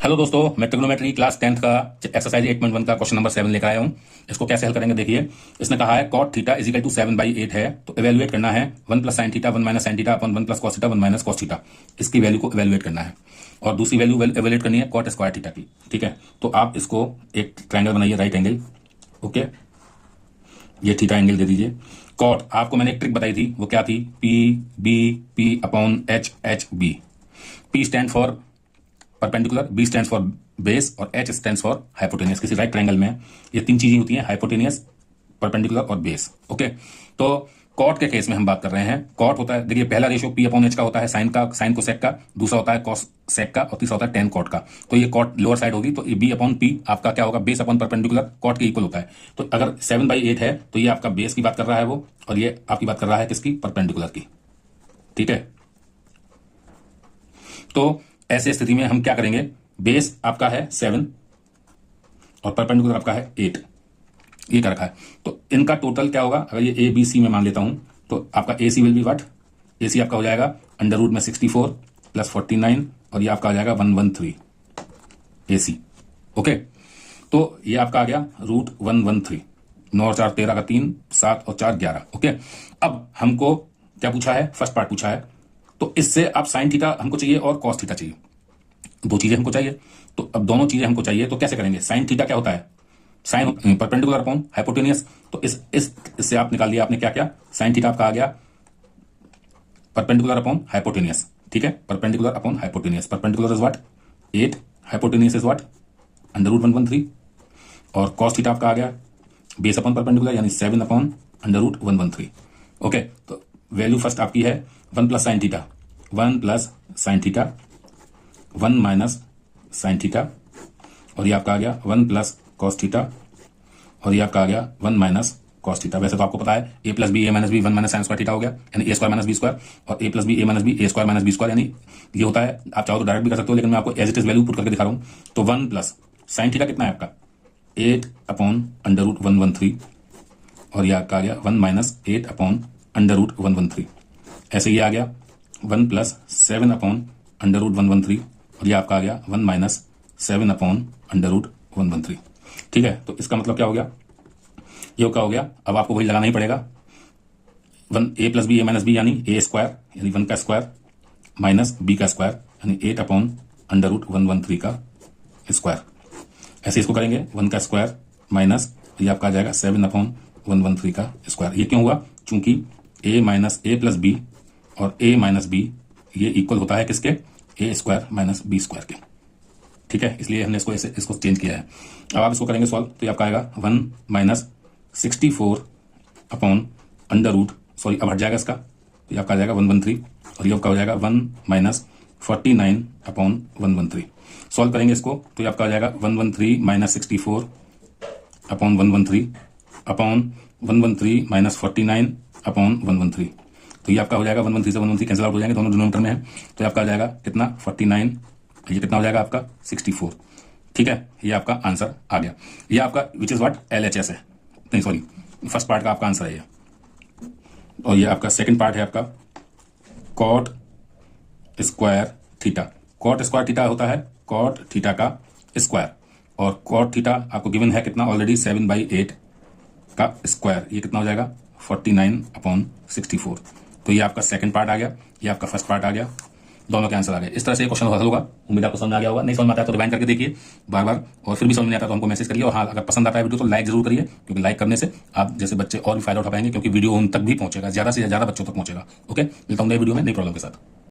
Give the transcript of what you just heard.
Hello दोस्तों, मैं trigonometry class 10th का एक्सरसाइज 8.1 का क्वेश्चन नंबर 7 लेकर आया हूं। इसको कैसे हल करेंगे देखिए। इसने कहा है cot theta is equal to 7/8 है, तो इवेल्युएट करना है 1 plus sine theta 1 minus sine theta अपन 1 plus cos theta 1 minus cos theta. इसकी वैल्यू को इवेल्युएट करना है और दूसरी वैल्यू इवेल्युएट करनी है कॉट स्क्वायर थीटा की। ठीक है, तो आप इसको एक ट्राइंगल बनाइए, राइट एंगल। ओके, ये थीटा एंगल दे दीजिए। कॉट आपको मैंने एक ट्रिक बताई थी, वो क्या थी? P B P upon H H B. P stand for perpendicular, B stands for base और एच स्टैंड्स फॉर हाइपोटेनियस। किसी राइट ट्रायंगल में ये तीन चीजें होती हैं, हाइपोटेनियस, परपेंडिकुलर और बेस। ओके, तो कॉट के केस में हम बात कर रहे हैं। कॉट होता है, देखिए पहला रेशियो पी अपॉन एच का होता है साइन का, साइन को सेक का, दूसरा होता है कॉस सेक का और तीसरा होता है टेन कॉट का। तो ये कॉट लोअर साइड होगी, तो ये बी अपॉन पी आपका क्या होगा? बेस अपॉन परपेंडिकुलर कॉट के इक्वल होता है। तो अगर 7/8 है तो ये आपका बेस की बात कर रहा है वो, और ये आपकी बात कर रहा है किसकी? परपेंडिकुलर की। ठीक है, तो ऐसे स्थिति में हम क्या करेंगे? बेस आपका है 7 और परपेंडिकुलर आपका है 8, ये क्या रखा है। तो इनका टोटल क्या होगा? अगर ये ए बी सी में मान लेता हूं तो आपका ए सी विल बी व्हाट? ए सी आपका हो जाएगा अंडर रूट में 64 प्लस 49 और ये आपका आ जाएगा 113 ए सी। ओके, तो ये आपका आ गया रूट 113। 9 और 4 13 का 3, 7 और 4 11। ओके, अब हमको क्या पूछा है? फर्स्ट पार्ट पूछा है, तो इससे आप साइन थीटा हमको चाहिए और कॉस थीटा चाहिए, दो चीजें हमको चाहिए। तो अब दोनों चीजें हमको चाहिए तो कैसे करेंगे? साइन थीटा क्या होता है? Sine perpendicular upon hypotenuse. तो इससे आप निकाल लिया आपने क्या क्या? साइन थीटा आपका आ गया परपेंडिकुलर अपॉन हाइपोटेनियस। ठीक है, perpendicular upon hypotenuse. Perpendicular is what? 8, hypotenuse is what? Under root 113। और कॉस थीटा आपका आ गया बेस अपॉन परपेंडिकुलर यानी 7 अपॉन अंडर रूट 113। ओके, तो वैल्यू फर्स्ट आपकी है 1 plus sine theta, 1 plus sine theta 1 minus sine theta, और ये आपका आ गया 1 प्लस कॉस थीटा, और ये आपका आ गया 1 माइनस कॉस थीटा। वैसे तो आपको पता है A plus B A minus B 1 minus sine square theta हो गया, यानी A square minus B square, और A plus B A minus B A square minus B square, यानी ये होता है। आप चाहो तो डायरेक्ट भी कर सकते हो, लेकिन मैं आपको as it is value put करके दिखा रहा हूं। तो 1 प्लस साइन थीटा कितना है आपका? 8 अपॉन अंडर रूट 113, और ये आपका आ गया 1 माइनस 8 अपॉन अंडर रूट 113। ऐसे ये आ गया 1 प्लस 7 अपॉन अंडर रूट 113, और ये आपका आ गया 1 माइनस 7 अपॉन अंडर रूट 113। ठीक है, तो इसका मतलब क्या हो गया? ये क्या हो गया? अब आपको वही लगाना ही पड़ेगा। 1 ए plus B A minus B यानी ए स्क्वायर, यानी 1 का स्क्वायर माइनस बी का स्क्वायर, यानी 8 अपॉन अंडर रूट 113 का स्क्वायर। ऐसे इसको करेंगे 1 का स्क्वायर माइनस ये आपका आ जाएगा 7 अपॉन 113 का स्क्वायर। ये क्यों हुआ? चूंकि ए माइनस ए प्लस बी और ए माइनस बी ये इक्वल होता है किसके? ए स्क्वायर माइनस बी स्क्वायर के। ठीक है, इसलिए हमने इसको चेंज किया है। अब आप इसको करेंगे सॉल्व, तो ये आपका आएगा 1 minus 64 upon under root, sorry अब हट जाएगा इसका, तो ये आपका आ जाएगा 113, और ये आपका हो जाएगा 1 माइनस 49 अपॉन 113। सॉल्व करेंगे इसको, तो ये आपका आ जाएगा 113 minus 64 upon 113 upon 113 minus 49 upon 113। तो ये आपका हो जाएगा 113 से 113 कैंसिल आउट हो जाएंगे, दोनों डिनोमिनेटर में है। तो ये आपका आ जाएगा कितना? 49, ये कितना हो जाएगा आपका? 64। ठीक है, ये आपका आंसर आ गया। ये आपका विच इज व्हाट? LHS है, नहीं सॉरी, फर्स्ट पार्ट का आपका आंसर है ये। और ये आपका सेकंड पार्ट है आपका cot square theta. Cot square theta होता है कॉट थीटा का स्क्वायर, और कॉट थीटा आपको गिवन है कितना ऑलरेडी? 7/8 का स्क्वायर, ये कितना हो जाएगा? 49 अपॉन 64। तो ये आपका सेकंड पार्ट आ गया, ये आपका फर्स्ट पार्ट आ गया, दोनों के आंसर आ गए। इस तरह से क्वेश्चन हल होगा। उम्मीद आपको समझ आ गया होगा। नहीं समझ में आता है तो रिवाइंड करके देखिए बार बार, और फिर भी समझ नहीं आता तो हमको मैसेज करिए। और हाँ, अगर पसंद आता है वीडियो तो लाइक जरूर करिए, क्योंकि लाइक करने से आप जैसे बच्चे और भी फायदा उठा पाएंगे, क्योंकि वीडियो उन तक भी पहुंचेगा, ज्यादा से ज्यादा बच्चों तक पहुंचेगा। ओके, मिलता हूं नई वीडियो में नई प्रॉब्लम के साथ।